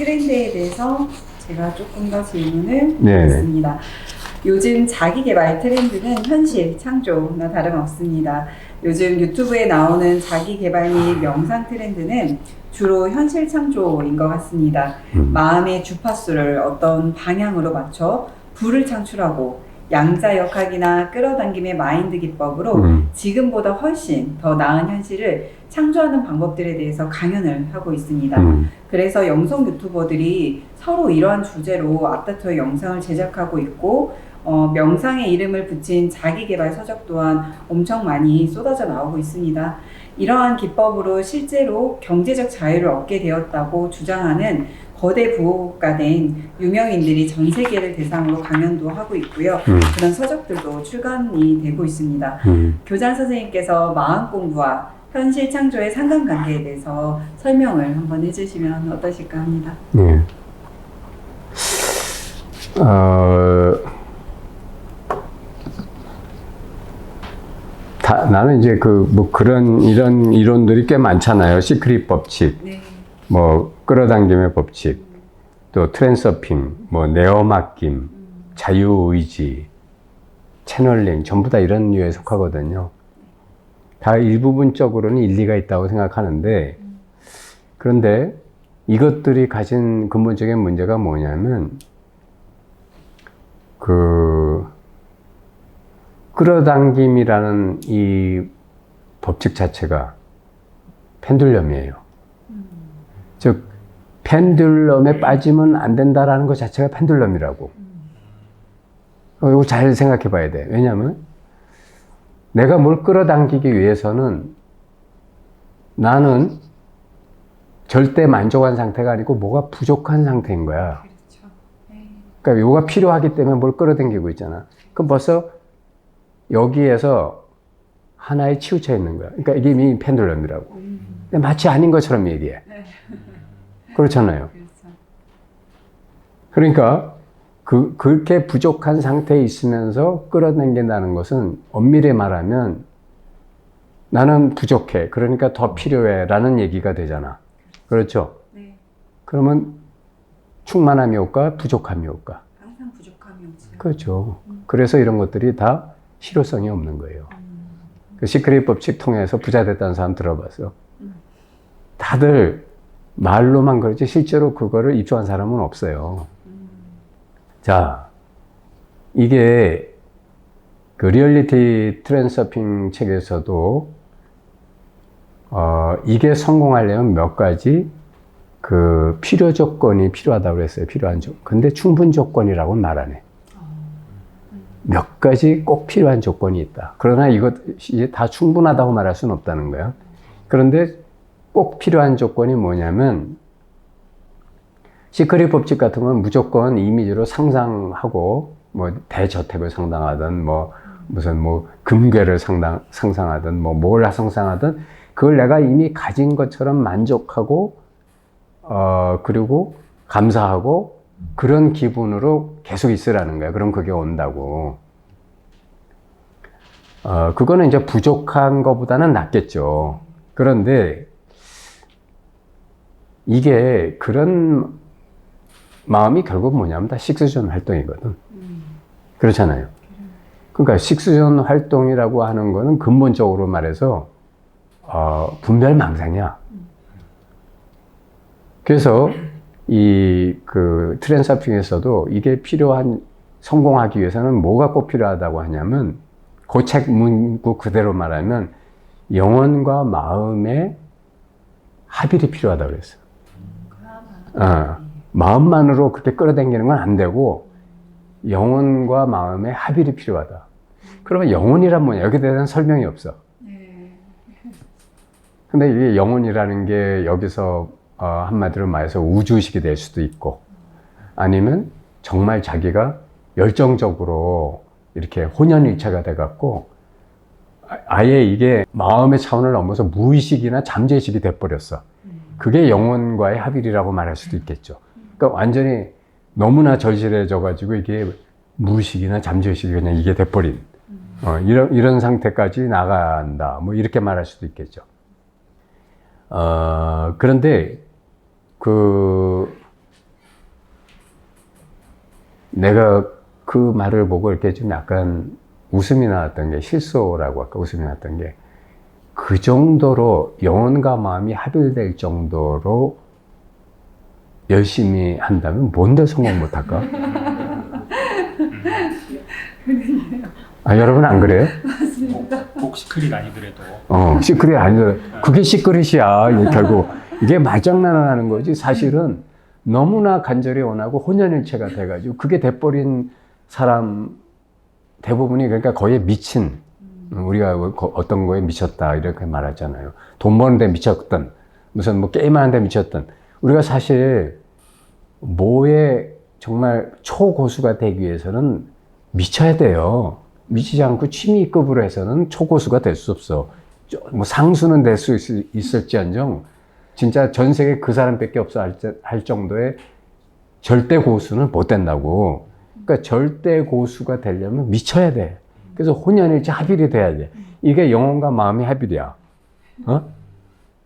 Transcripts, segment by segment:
트렌드에 대해서 제가 조금 더 질문을 네. 드리겠습니다. 요즘 자기계발 트렌드는 현실, 창조나 다름없습니다. 요즘 유튜브에 나오는 자기계발 및 명상 트렌드는 주로 현실 창조인 것 같습니다. 마음의 주파수를 어떤 방향으로 맞춰 부를 창출하고 양자역학이나 끌어당김의 마인드 기법으로 지금보다 훨씬 더 나은 현실을 창조하는 방법들에 대해서 강연을 하고 있습니다. 그래서 영성 유튜버들이 서로 이러한 주제로 앞다퉈 영상을 제작하고 있고 명상의 이름을 붙인 자기계발 서적 또한 엄청 많이 쏟아져 나오고 있습니다. 이러한 기법으로 실제로 경제적 자유를 얻게 되었다고 주장하는 거대 부호가 된 유명인들이 전 세계를 대상으로 강연도 하고 있고요. 그런 서적들도 출간이 되고 있습니다. 교장 선생님께서 마음 공부와 현실 창조의 상관관계에 대해서 설명을 한번 해주시면 어떠실까 합니다. 네. 나는 이제 이런 이론들이 꽤 많잖아요. 시크릿 법칙, 네. 끌어당김의 법칙, 또 트랜서핑, 내어맡김, 자유의지, 채널링, 전부 다 이런 류에 속하거든요. 다 일부분적으로는 일리가 있다고 생각하는데, 그런데 이것들이 가진 근본적인 문제가 뭐냐면, 끌어당김이라는 이 법칙 자체가 펜듈럼이에요. 즉, 펜듈럼에 빠지면 안 된다라는 것 자체가 펜듈럼이라고. 이거 잘 생각해 봐야 돼. 왜냐하면 내가 뭘 끌어당기기 위해서는 나는 절대 만족한 상태가 아니고 뭐가 부족한 상태인 거야. 그렇죠. 네. 그러니까 요가 필요하기 때문에 뭘 끌어당기고 있잖아. 그럼 벌써 여기에서 하나에 치우쳐 있는 거야. 그러니까 이게 이미 펜듈럼이라고. 근데 마치 아닌 것처럼 얘기해. 네. 그렇잖아요. 그렇죠. 그러니까 그렇게 부족한 상태에 있으면서 끌어당긴다는 것은 엄밀히 말하면 나는 부족해. 그러니까 더 필요해. 라는 얘기가 되잖아. 그렇죠? 네. 그러면 충만함이 올까? 부족함이 올까? 항상 부족함이 오죠. 그렇죠. 그래서 이런 것들이 다 실효성이 없는 거예요. 그 시크릿 법칙 통해서 부자 됐다는 사람 들어봤어? 다들 말로만 그러지 실제로 그거를 입수한 사람은 없어요. 자, 이게 그 리얼리티 트랜서핑 책에서도 이게 성공하려면 몇 가지 그 필요 조건이 필요하다고 그랬어요. 필요한 조건. 근데 충분 조건이라고는 말 안 해. 몇 가지 꼭 필요한 조건이 있다. 그러나 이것이 다 충분하다고 말할 수는 없다는 거야. 그런데 꼭 필요한 조건이 뭐냐면 시크릿 법칙 같은 건 무조건 이미지로 상상하고 대저택을 상상하든 무슨 금괴를 상상하든 뭘 상상하든 그걸 내가 이미 가진 것처럼 만족하고 그리고 감사하고 그런 기분으로 계속 있으라는 거야. 그럼 그게 온다고. 그거는 이제 부족한 것보다는 낫겠죠. 그런데 이게 그런 마음이 결국 뭐냐면 다 식스존 활동이거든. 그렇잖아요. 그러니까 식스존 활동이라고 하는 거는 근본적으로 말해서 분별망상이야. 그래서 그 트랜서핑에서도 이게 성공하기 위해서는 뭐가 꼭 필요하다고 하냐면 그 책 문구 그대로 말하면 영혼과 마음의 합일이 필요하다고 그랬어. 마음만으로 그렇게 끌어당기는 건 안 되고 영혼과 마음의 합일이 필요하다. 그러면 영혼이란 뭐냐? 여기에 대한 설명이 없어. 근데 이게 영혼이라는 게 여기서 한마디로 말해서 우주의식이 될 수도 있고 아니면 정말 자기가 열정적으로 이렇게 혼연일체가 돼갖고 아예 이게 마음의 차원을 넘어서 무의식이나 잠재의식이 돼버렸어. 그게 영혼과의 합일이라고 말할 수도 있겠죠. 그러니까 완전히 너무나 절실해져가지고 이게 무의식이나 잠재의식이 그냥 이게 돼버린 이런 상태까지 나간다. 이렇게 말할 수도 있겠죠. 그런데 내가 그 말을 보고 이렇게 좀 약간 웃음이 나왔던 게, 실소라고 아까 웃음이 나왔던 게, 그 정도로 영혼과 마음이 합일될 정도로 열심히 한다면 뭔데 성공 못할까? 아, 여러분 안 그래요? 꼭 시크릿 아니더라도 시크릿 아니더라도 그게 시크릿이야. 이게 결국 이게 말장난을 하는 거지. 사실은 너무나 간절히 원하고 혼연일체가 돼가지고 그게 돼버린 사람 대부분이, 그러니까 거의 미친, 우리가 어떤 거에 미쳤다 이렇게 말하잖아요. 돈 버는 데 미쳤던, 무슨 뭐 게임하는 데 미쳤던. 우리가 사실 뭐에 정말 초고수가 되기 위해서는 미쳐야 돼요. 미치지 않고 취미급으로 해서는 초고수가 될 수 없어. 뭐 상수는 될 수 있을지언정 진짜 전 세계 그 사람밖에 없어 할 정도의 절대 고수는 못 된다고. 그러니까 절대 고수가 되려면 미쳐야 돼. 그래서 혼연일체 합일이 돼야 돼. 이게 영혼과 마음이 합일이야.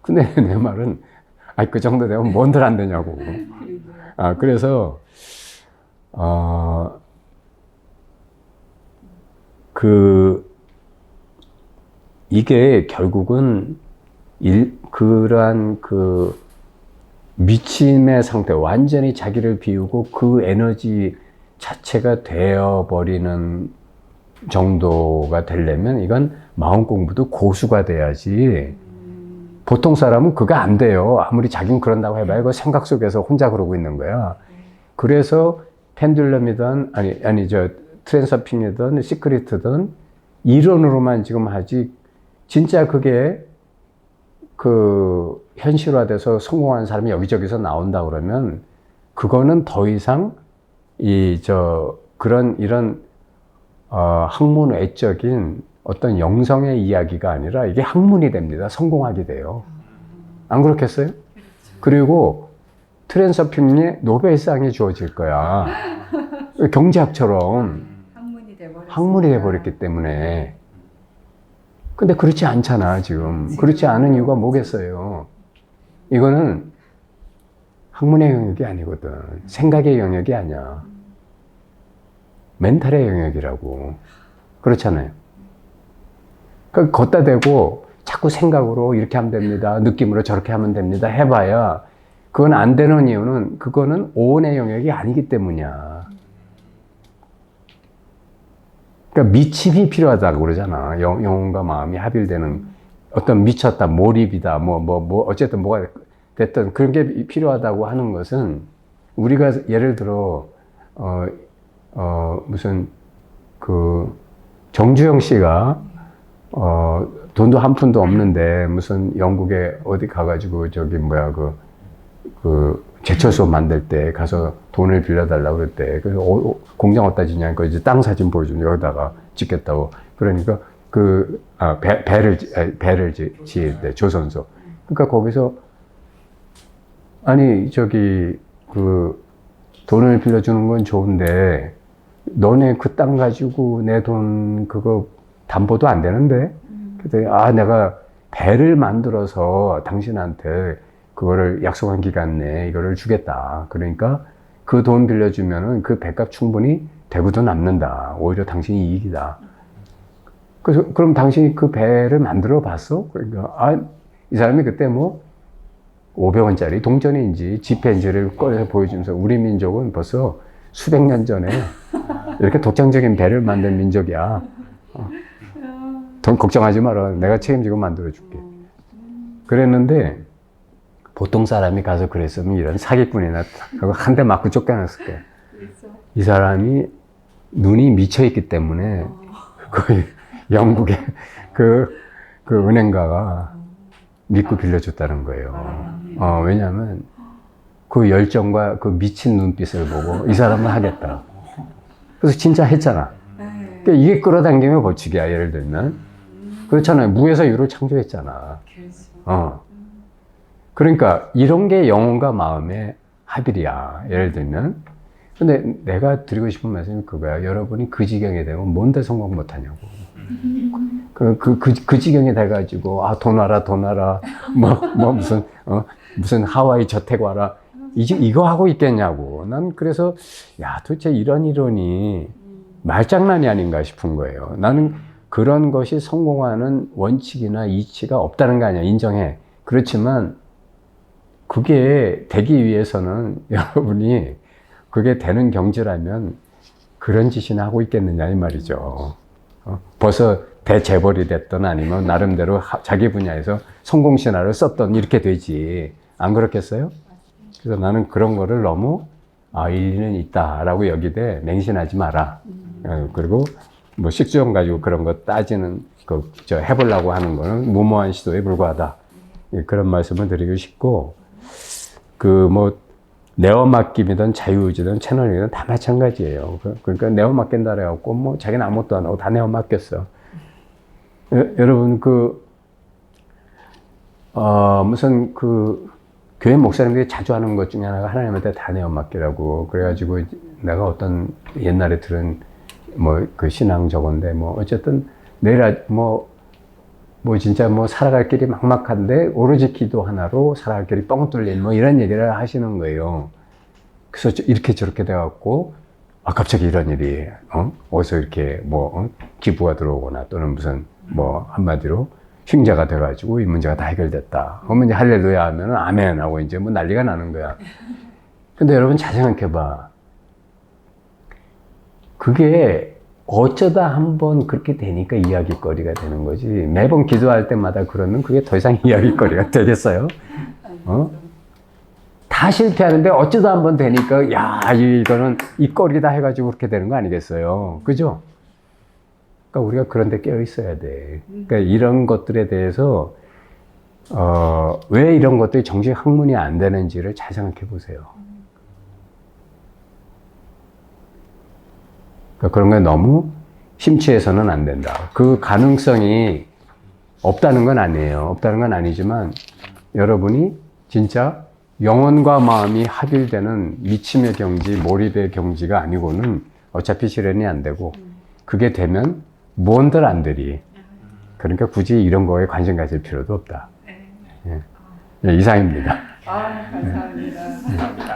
근데 내 말은, 그 정도 되면 뭔들 안 되냐고. 그래서, 이게 결국은 그러한 미침의 상태, 완전히 자기를 비우고 그 에너지 자체가 되어버리는 정도가 되려면 이건 마음 공부도 고수가 돼야지. 보통 사람은 그거 안 돼요. 아무리 자기는 그런다고 해봐야 그 생각 속에서 혼자 그러고 있는 거야. 그래서 펜듈럼이든 트랜서핑이든 시크릿이든 이론으로만 지금 하지, 진짜 그게 현실화돼서 성공하는 사람이 여기저기서 나온다 그러면 그거는 더 이상 이런 학문 외적인 어떤 영성의 이야기가 아니라 이게 학문이 됩니다. 성공하게 돼요. 안 그렇겠어요? 그리고 트랜서핑에 노벨상이 주어질 거야. 경제학처럼 학문이 돼버렸기 때문에. 근데 그렇지 않잖아, 지금. 그렇지 않은 이유가 뭐겠어요? 이거는 학문의 영역이 아니거든. 생각의 영역이 아니야. 멘탈의 영역이라고. 그렇잖아요. 그러니까 걷다 대고 자꾸 생각으로 이렇게 하면 됩니다. 느낌으로 저렇게 하면 됩니다. 해봐야 그건 안 되는 이유는 그거는 오온의 영역이 아니기 때문이야. 그러니까 미침이 필요하다고 그러잖아. 영혼과 마음이 합일되는 어떤 미쳤다, 몰입이다, 어쨌든 뭐가 됐든 그런 게 필요하다고 하는 것은 우리가 예를 들어, 무슨, 정주영 씨가, 돈도 한 푼도 없는데 무슨 영국에 어디 가가지고 제철소 만들 때 가서 돈을 빌려달라고 그럴 때, 그래서 공장 어디다 지냐니까 이제 땅 사진 보여주면 여기다가 짓겠다고. 그러니까 배를 지을 때, 조선소. 그러니까 거기서, 돈을 빌려주는 건 좋은데, 너네 그 땅 가지고 내 돈 그거 담보도 안 되는데? 그래서 내가 배를 만들어서 당신한테 그거를 약속한 기간 내에 이거를 주겠다. 그러니까 그 돈 빌려주면은 그 배값 충분히 대구도 남는다. 오히려 당신이 이익이다. 그래서 그럼 당신이 그 배를 만들어 봤어? 그러니까 이 사람이 그때 500원짜리 동전인지 지폐인지를 꺼내서 보여주면서 우리 민족은 벌써 수백 년 전에 이렇게 독창적인 배를 만든 민족이야. 돈 걱정하지 마라. 내가 책임지고 만들어줄게. 그랬는데 보통 사람이 가서 그랬으면 이런 사기꾼이나 한 대 맞고 쫓겨났을 거야. 이 사람이 눈이 미쳐있기 때문에 영국의 그 은행가가 믿고 빌려줬다는 거예요. 왜냐하면 그 열정과 그 미친 눈빛을 보고 이 사람은 하겠다. 그래서 진짜 했잖아. 그러니까 이게 끌어당기면 법칙이야, 예를 들면. 그렇잖아요. 무에서 유를 창조했잖아. 그러니까 이런 게 영혼과 마음의 합일이야, 예를 들면. 근데 내가 드리고 싶은 말씀이 그거야. 여러분이 그 지경에 되면 뭔데 성공 못하냐고. 그 지경에 돼가지고, 돈 와라. 무슨 하와이 저택 와라. 이거 하고 있겠냐고. 난 그래서 야 도대체 이런 이론이 말장난이 아닌가 싶은 거예요. 나는 그런 것이 성공하는 원칙이나 이치가 없다는 거 아니야. 인정해. 그렇지만 그게 되기 위해서는 여러분이 그게 되는 경지라면 그런 짓이나 하고 있겠느냐 이 말이죠. 벌써 대재벌이 됐던 아니면 나름대로 자기 분야에서 성공 신화를 썼던 이렇게 되지. 안 그렇겠어요? 그래서 나는 그런 거를 너무 일리는 있다라고 여기되 맹신하지 마라. 그리고 뭐 식수형 가지고 그런 거 따지는 해보려고 하는 거는 무모한 시도에 불과하다. 그런 말씀을 드리고 싶고 뭐 네어맡김이든 자유의지든 채널이든 다 마찬가지예요. 그러니까 네어맡긴다 그래갖고 뭐 자기는 아무것도 안 하고 다 네어맡겼어. 여러분 무슨 교회 목사님들이 자주 하는 것 중에 하나가 하나님한테 다 내어맡기라고. 그래가지고 내가 어떤 옛날에 들은 그 신앙 저건데 어쨌든 내일 진짜 살아갈 길이 막막한데 오로지 기도 하나로 살아갈 길이 뻥 뚫린 이런 얘기를 하시는 거예요. 그래서 이렇게 저렇게 돼갖고 갑자기 이런 일이 어디서 이렇게 기부가 들어오거나 또는 무슨 한마디로 흉자가 돼가지고 이 문제가 다 해결됐다. 그러면 이제 할렐루야 하면은 아멘 하고 이제 난리가 나는 거야. 근데 여러분 잘 생각해봐. 그게 어쩌다 한번 그렇게 되니까 이야기거리가 되는 거지. 매번 기도할 때마다 그러면 그게 더 이상 이야기거리가 되겠어요? 다 실패하는데 어쩌다 한번 되니까 이거는 이 꼴이다 해가지고 그렇게 되는 거 아니겠어요? 그죠? 그러니까 우리가 그런 데 깨어 있어야 돼. 그러니까 이런 것들에 대해서 왜 이런 것들이 정식 학문이 안 되는지를 잘 생각해 보세요. 그러니까 그런 거에 너무 심취해서는 안 된다. 그 가능성이 없다는 건 아니에요. 없다는 건 아니지만 여러분이 진짜 영혼과 마음이 합일되는 미침의 경지, 몰입의 경지가 아니고는 어차피 실현이 안 되고 그게 되면 뭔들 안들이. 그러니까 굳이 이런 거에 관심 가질 필요도 없다. 예. 이상입니다. 감사합니다.